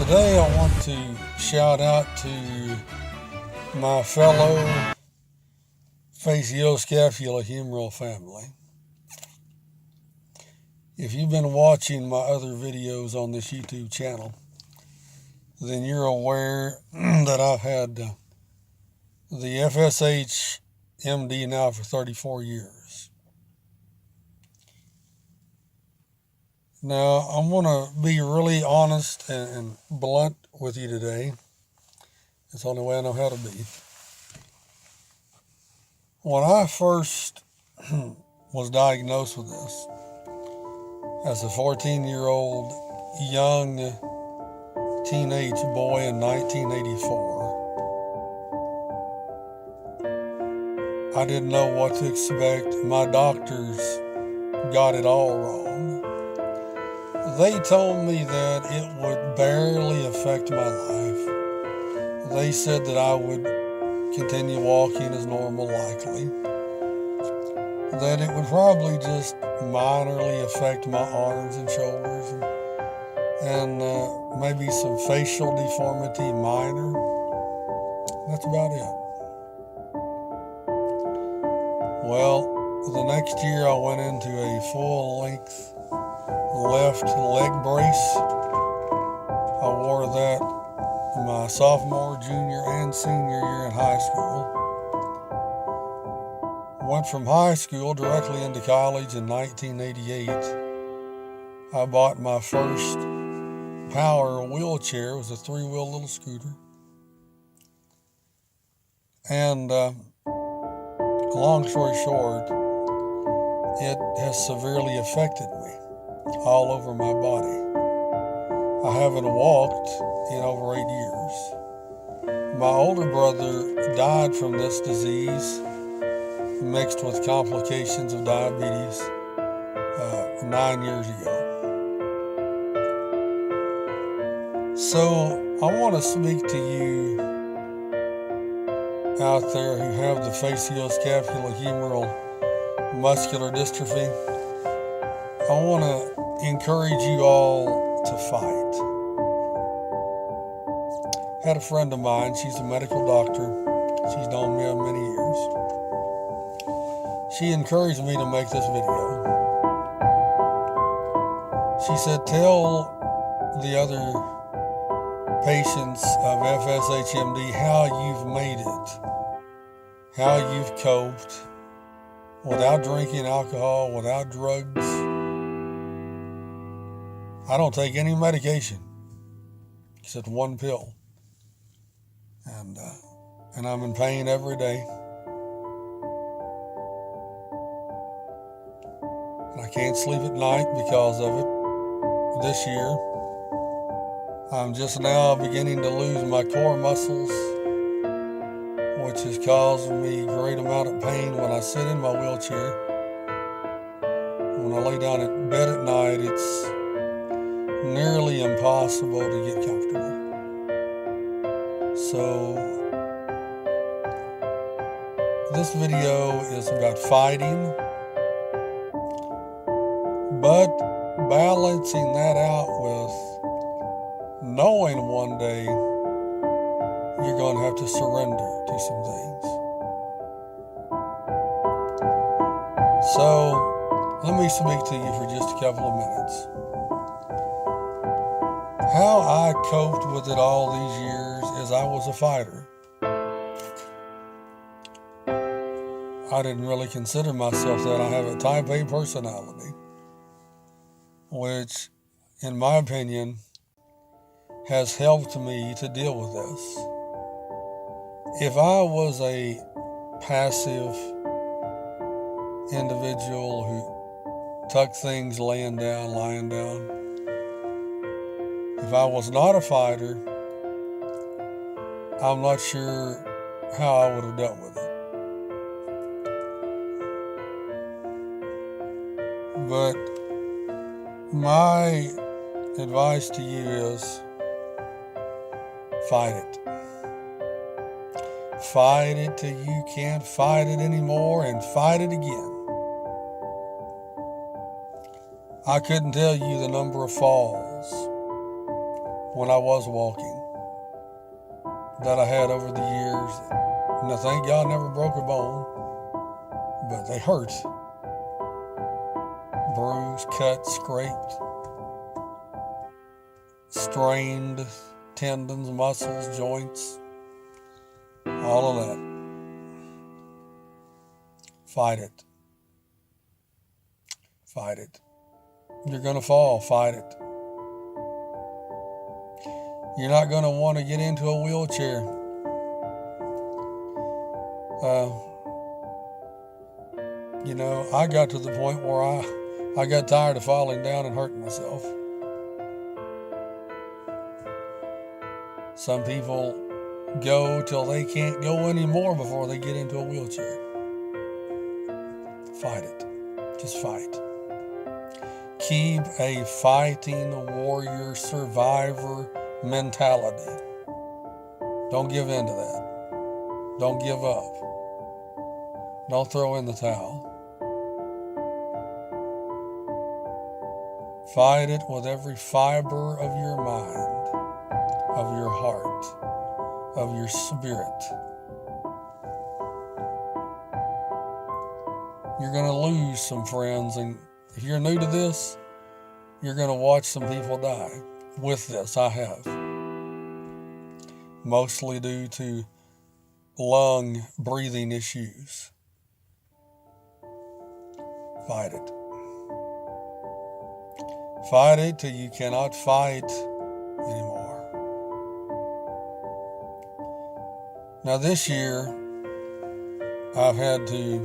Today I want to shout out to my fellow Fascioscapulahumeral family. If you've been watching my other videos on this YouTube channel, then you're aware that I've had the FSH MD now for 34 years. Now, I'm going to be really honest and blunt with you today. It's the only way I know how to be. When I first was diagnosed with this, as a 14-year-old young teenage boy in 1984, I didn't know what to expect. My doctors got it all wrong. They told me that it would barely affect my life. They said that I would continue walking as normal likely. That it would probably just minorly affect my arms and shoulders and maybe some facial deformity minor. That's about it. Well, the next year I went into a full-length left leg brace. I wore that my sophomore, junior, and senior year in high school. Went from high school directly into college in 1988. I bought my first power wheelchair. It was a 3-wheel little scooter. And long story short, it has severely affected me all over my body. I haven't walked in over 8 years. My older brother died from this disease, mixed with complications of diabetes, 9 years ago. So I want to speak to you out there who have the Fascioscapulahumeral Muscular Dystrophy. I want to encourage you all to fight. Had a friend of mine, she's a medical doctor. She's known me many years. She encouraged me to make this video. She said, tell the other patients of FSHMD how you've made it, how you've coped without drinking alcohol, without drugs. I don't take any medication except one pill. And I'm in pain every day. And I can't sleep at night because of it. This year, I'm just now beginning to lose my core muscles, which is causing me a great amount of pain when I sit in my wheelchair. When I lay down in bed at night, it's nearly impossible to get comfortable. So this video is about fighting, but balancing that out with knowing one day you're going to have to surrender to some things. So let me speak to you for just a couple of minutes. How I coped with it all these years is I was a fighter. I didn't really consider myself that. I have a type A personality, which, in my opinion, has helped me to deal with this. If I was a passive individual who tucked things lying down, if I was not a fighter, I'm not sure how I would have dealt with it. But my advice to you is fight it. Fight it till you can't fight it anymore and fight it again. I couldn't tell you the number of falls when I was walking that I had over the years. And I thank God never broke a bone, but they hurt. Bruised, cut, scraped, strained tendons, muscles, joints, all of that. Fight it. Fight it. You're going to fall. Fight it. You're not going to want to get into a wheelchair. I got to the point where I got tired of falling down and hurting myself. Some people go till they can't go anymore before they get into a wheelchair. Fight it. Just fight. Keep a fighting warrior survivor mentality. Don't give in to that. Don't give up. Don't throw in the towel. Fight it with every fiber of your mind, of your heart, of your spirit. You're going to lose some friends, and if you're new to this, you're going to watch some people die. With this, I have. Mostly due to lung breathing issues. Fight it. Fight it till you cannot fight anymore. Now this year, I've had to,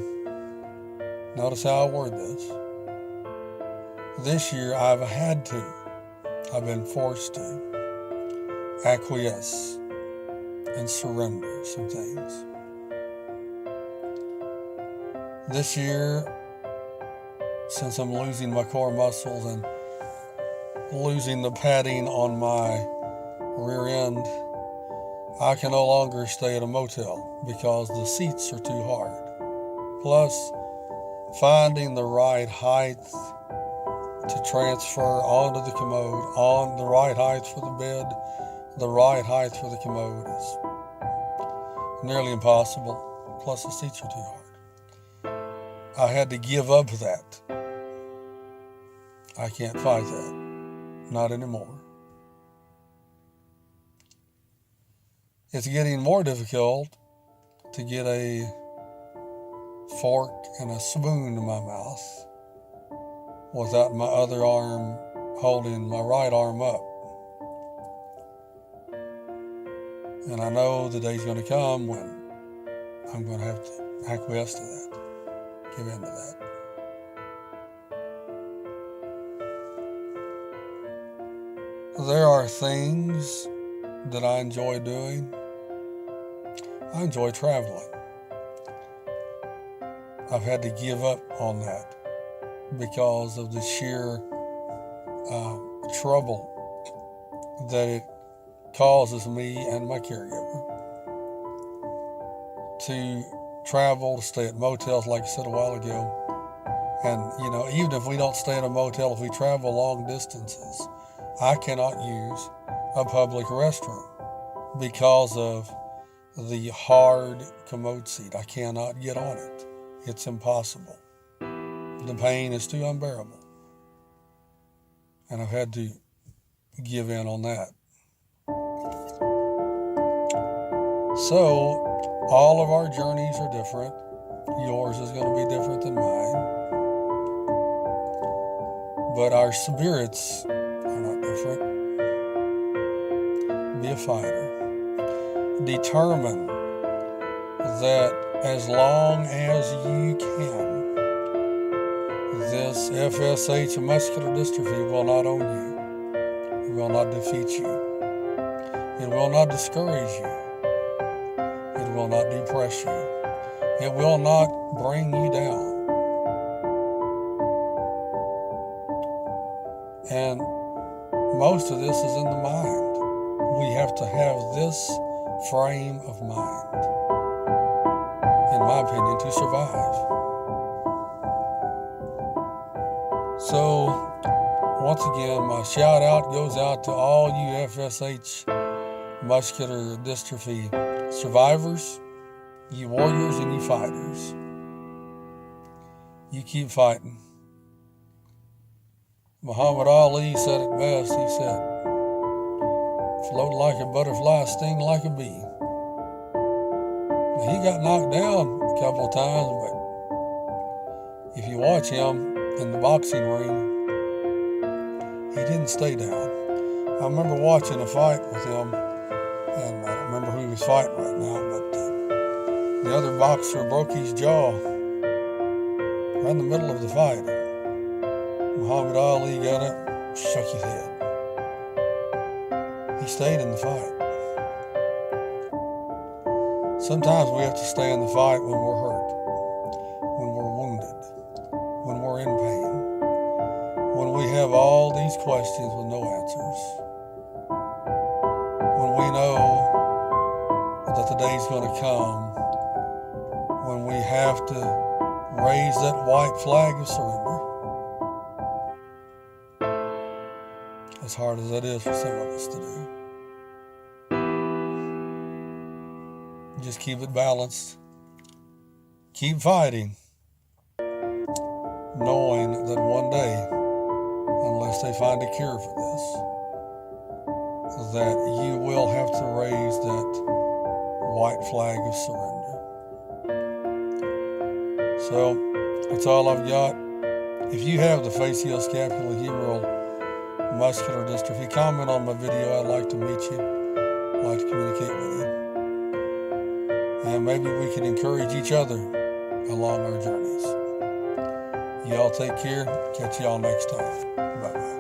notice how I word this. This year, I've been forced to acquiesce and surrender some things. This year, since I'm losing my core muscles and losing the padding on my rear end, I can no longer stay at a motel because the seats are too hard. Plus, finding the right height to transfer onto the commode, on the right height for the bed, the right height for the commode is nearly impossible. Plus the seats are too hard. I had to give up that. I can't fight that. Not anymore. It's getting more difficult to get a fork and a spoon in my mouth without my other arm holding my right arm up. And I know the day's going to come when I'm going to have to acquiesce to that, give in to that. There are things that I enjoy doing. I enjoy traveling. I've had to give up on that because of the sheer trouble that it causes me and my caregiver to travel, to stay at motels, like I said a while ago. And, even if we don't stay in a motel, if we travel long distances, I cannot use a public restroom because of the hard commode seat. I cannot get on it. It's impossible. The pain is too unbearable. And I've had to give in on that. So, all of our journeys are different. Yours is going to be different than mine. But our spirits are not different. Be a fighter. Determine that as long as you can, this FSH muscular dystrophy will not own you. It will not defeat you. It will not discourage you. It will not depress you. It will not bring you down. And most of this is in the mind. We have to have this frame of mind, in my opinion, to survive. So, once again, my shout out goes out to all you FSH muscular dystrophy survivors, you warriors and you fighters. You keep fighting. Muhammad Ali said it best. He said, float like a butterfly, sting like a bee. Now, he got knocked down a couple of times, but if you watch him in the boxing ring, he didn't stay down. I remember watching a fight with him, and I don't remember who he was fighting right now, but the other boxer broke his jaw right in the middle of the fight. Muhammad Ali got up, shook his head. He stayed in the fight. Sometimes we have to stay in the fight when we're hurt, when we're wounded, when we're in pain, when we have all these questions with no answers, when we know that the day's going to come when we have to raise that white flag of surrender. As hard as that is for some of us to do. Just keep it balanced. Keep fighting, knowing that one day, unless they find a cure for this, that you will have to raise that white flag of surrender. So, that's all I've got. If you have the Fascioscapulahumeral Muscular Dystrophy, comment on my video. I'd like to meet you. I'd like to communicate with you. And maybe we can encourage each other along our journeys. Y'all take care. Catch y'all next time. Bye-bye.